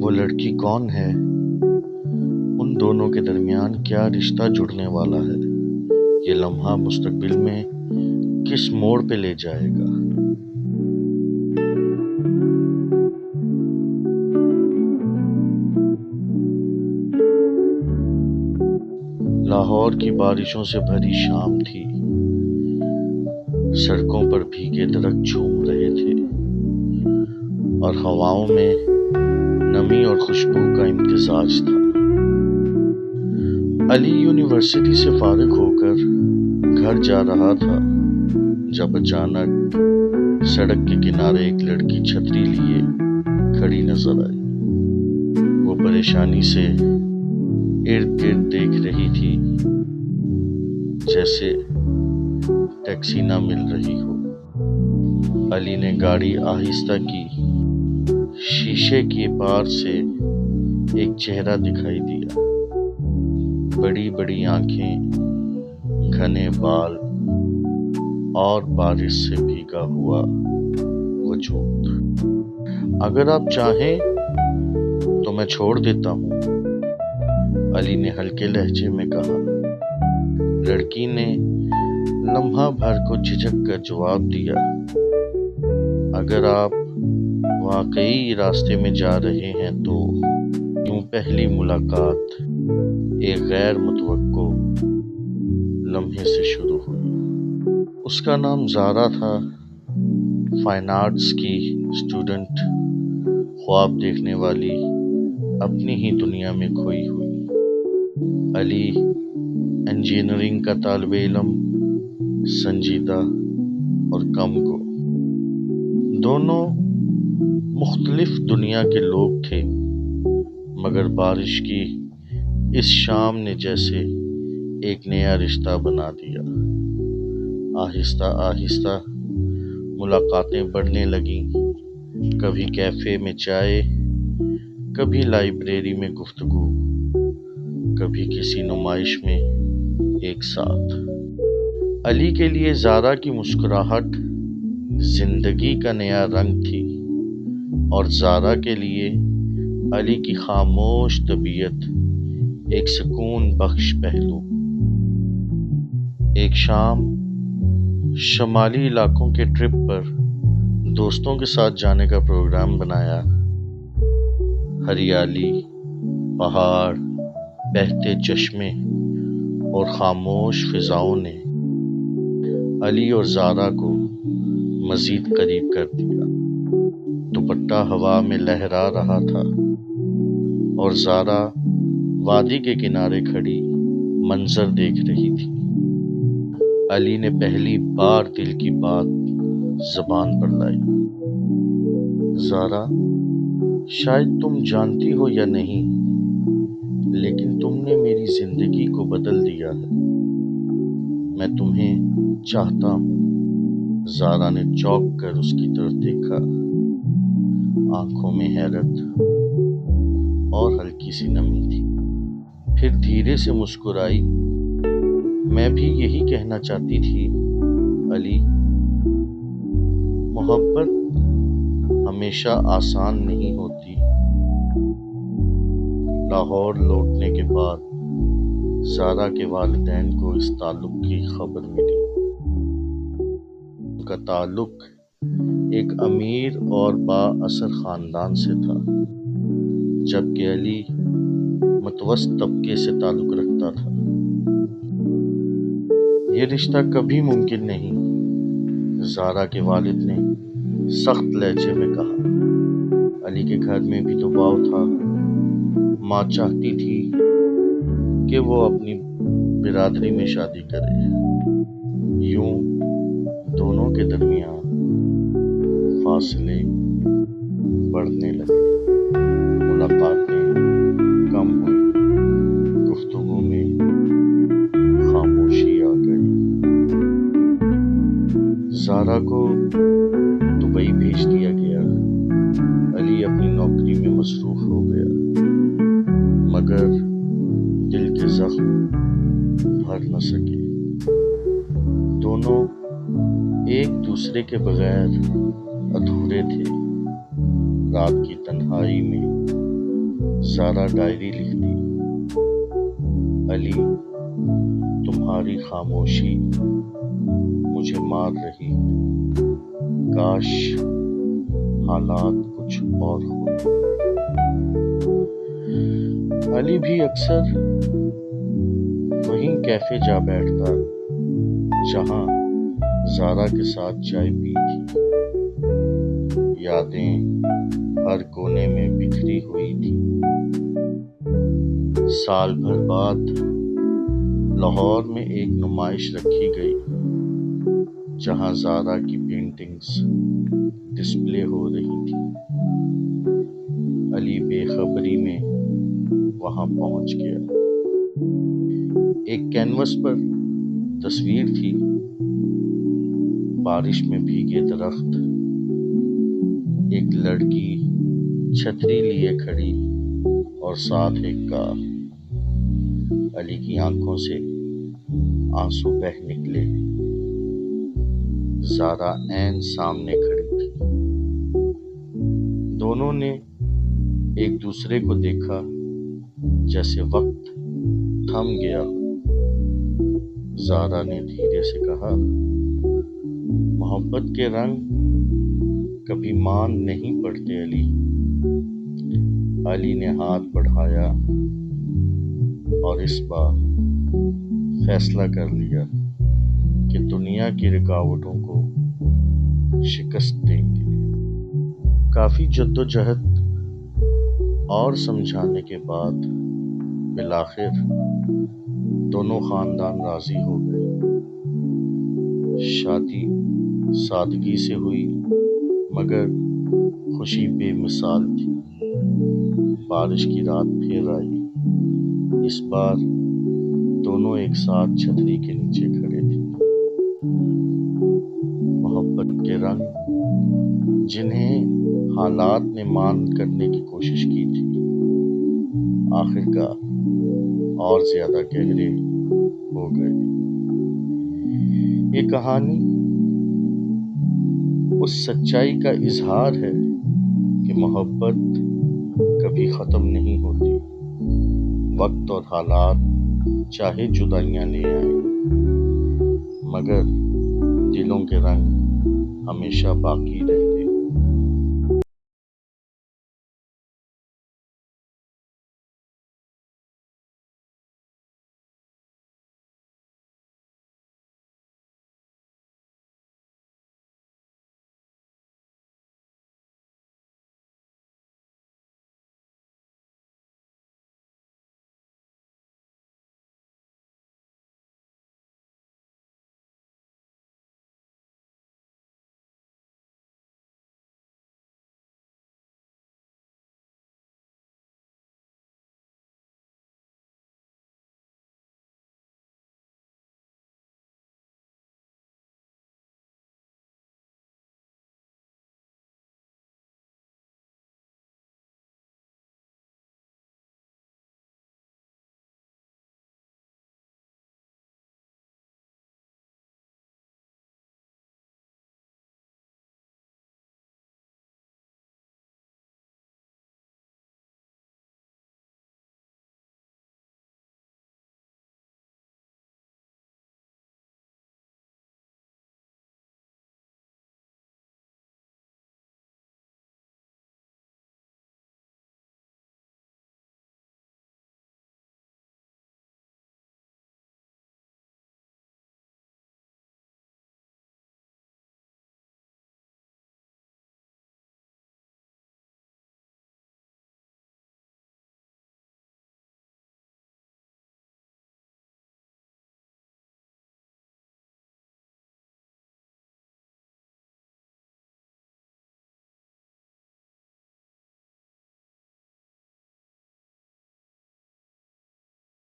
وہ لڑکی کون ہے؟ ان دونوں کے درمیان کیا رشتہ جڑنے والا ہے؟ یہ لمحہ مستقبل میں کس موڑ پہ لے جائے گا؟ لاہور کی بارشوں سے بھری شام تھی۔ سڑکوں پر بھیگے درخت جھوم رہے تھے اور ہواؤں میں نمی اور خوشبو کا امتزاج تھا۔ علی یونیورسٹی سے فارغ ہو کر گھر جا رہا تھا جب اچانک سڑک کے کنارے ایک لڑکی چھتری لیے کھڑی نظر آئی۔ وہ پریشانی سے ارد گرد دیکھ رہی تھی، جیسے ٹیکسی نہ مل رہی ہو۔ علی نے گاڑی آہستہ کی۔ شیشے کے پار سے ایک چہرہ دکھائی دیا، بڑی بڑی آنکھیں، گھنے بال اور بارش سے بھیگا ہوا وجود۔ اگر آپ چاہیں تو میں چھوڑ دیتا ہوں، علی نے ہلکے لہجے میں کہا۔ لڑکی نے لمحہ بھر کو جھجک کر جواب دیا، اگر آپ واقعی راستے میں جا رہے ہیں تو۔ یوں پہلی ملاقات ایک غیر متوقع لمحے سے شروع ہوئی۔ اس کا نام زارا تھا، فائن آرٹس کی اسٹوڈنٹ، خواب دیکھنے والی، اپنی ہی دنیا میں کھوئی ہوئی۔ علی انجینئرنگ کا طالب علم، سنجیدہ اور کم گو۔ دونوں مختلف دنیا کے لوگ تھے، مگر بارش کی اس شام نے جیسے ایک نیا رشتہ بنا دیا۔ آہستہ آہستہ ملاقاتیں بڑھنے لگیں، کبھی کیفے میں چائے، کبھی لائبریری میں گفتگو، کبھی کسی نمائش میں ایک ساتھ۔ علی کے لیے زارا کی مسکراہٹ زندگی کا نیا رنگ تھی اور زارا کے لیے علی کی خاموش طبیعت ایک سکون بخش پہلو۔ ایک شام شمالی علاقوں کے ٹرپ پر دوستوں کے ساتھ جانے کا پروگرام بنایا۔ ہریالی، پہاڑ، بہتے چشمے اور خاموش فضاؤں نے علی اور زارا کو مزید قریب کر دیا۔ دوپٹہ ہوا میں لہرا رہا تھا اور زارا وادی کے کنارے کھڑی منظر دیکھ رہی تھی۔ علی نے پہلی بار دل کی بات زبان پر لائی۔ زارا، شاید تم جانتی ہو یا نہیں، لیکن تم نے میری زندگی کو بدل دیا ہے۔ میں تمہیں چاہتا ہوں۔ زارا نے چونک کر اس کی طرف دیکھا، آنکھوں میں حیرت اور ہلکی سی نمی تھی۔ پھر دھیرے سے مسکرائی۔ میں بھی یہی کہنا چاہتی تھی علی، محبت ہمیشہ آسان نہیں ہوتی۔ لاہور لوٹنے کے بعد زارا کے والدین کو اس تعلق کی خبر ملی۔ ان کا تعلق ایک امیر اور با اثر خاندان سے تھا، جبکہ علی متوسط طبقے سے تعلق رکھتا تھا۔ یہ رشتہ کبھی ممکن نہیں، زارا کے والد نے سخت لہجے میں کہا۔ علی کے گھر میں بھی دباؤ تھا۔ ماں چاہتی تھی کہ وہ اپنی برادری میں شادی کرے۔ یوں دونوں کے درمیان فاصلے بڑھنے لگے، ملاقاتیں کم ہوئی، گفتگو میں خاموشی آ گئی۔ زارا کو دبئی بھیج دیا گیا۔ علی اپنی نوکری میں مصروف ہو گیا، مگر دل کے زخم بھر نہ سکے۔ دونوں ایک دوسرے کے بغیر ادھورے تھے۔ رات کی تنہائی میں زارا ڈائری لکھتی، علی تمہاری خاموشی مجھے مار رہی، کاش حالات کچھ اور ہوتے۔ علی بھی اکثر وہیں کیفے جا بیٹھتا جہاں زارا کے ساتھ چائے پی تھی۔ یادیں ہر کونے میں بکھری ہوئی تھی۔ سال بھر بعد لاہور میں ایک نمائش رکھی گئی جہاں زارا کی پینٹنگز ڈسپلے ہو رہی تھی۔ علی بے خبری میں وہاں پہنچ گیا۔ ایک کینوس پر تصویر تھی، بارش میں بھیگے درخت، ایک لڑکی چھتری لیے کھڑی اور ساتھ ایک کار۔ علی کی آنکھوں سے آنسو بہہ نکلے۔ زارا عین سامنے کھڑی تھی۔ دونوں نے ایک دوسرے کو دیکھا جیسے وقت تھم گیا ہو۔ زارا نے دھیرے سے کہا، محبت کے رنگ کبھی مان نہیں پڑتے علی۔ علی نے ہاتھ بڑھایا اور اس بار فیصلہ کر لیا کہ دنیا کی رکاوٹوں کو شکست دیں گے۔ کافی جدوجہد اور سمجھانے کے بعد بالآخر دونوں خاندان راضی ہو گئے۔ شادی سادگی سے ہوئی مگر خوشی بے مثال تھی۔ بارش کی رات پھر آئی۔ اس بار دونوں ایک ساتھ چھتری کے نیچے کھڑے تھے۔ محبت کے رنگ جنہیں حالات نے مان کرنے کی کوشش کی تھی، آخرکار اور زیادہ گہرے ہو گئے۔ یہ کہانی اس سچائی کا اظہار ہے کہ محبت کبھی ختم نہیں ہوتی۔ وقت اور حالات چاہے جدائیاں لے آئیں، مگر دلوں کے رنگ ہمیشہ باقی رہتے۔